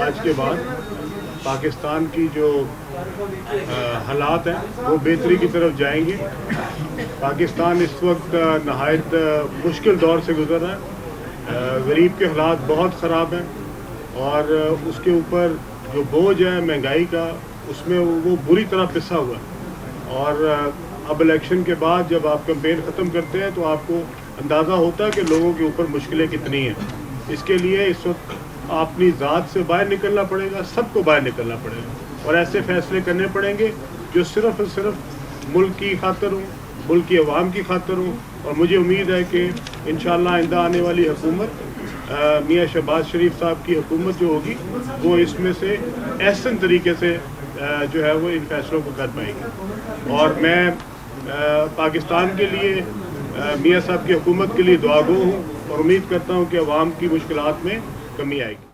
آج کے بعد پاکستان کی جو حالات ہیں وہ بہتری کی طرف جائیں گے. پاکستان اس وقت نہایت مشکل دور سے گزر رہا ہے. غریب کے حالات بہت خراب ہیں اور اس کے اوپر جو بوجھ ہے مہنگائی کا اس میں وہ بری طرح پسا ہوا ہے. اور اب الیکشن کے بعد جب آپ کمپین ختم کرتے ہیں تو آپ کو اندازہ ہوتا ہے کہ لوگوں کے اوپر مشکلیں کتنی ہیں. اس کے لیے اس وقت اپنی ذات سے باہر نکلنا پڑے گا, سب کو باہر نکلنا پڑے گا اور ایسے فیصلے کرنے پڑیں گے جو صرف اور صرف ملک کی خاطر ہوں, ملک کی عوام کی خاطر ہوں. اور مجھے امید ہے کہ انشاءاللہ آئندہ آنے والی حکومت میاں شہباز شریف صاحب کی حکومت جو ہوگی وہ اس میں سے احسن طریقے سے جو ہے وہ ان فیصلوں کو کر پائے گی. اور میں پاکستان کے لیے میاں صاحب کی حکومت کے لیے دعا گو ہوں اور امید کرتا ہوں کہ عوام کی مشکلات میں کمی آئے گی.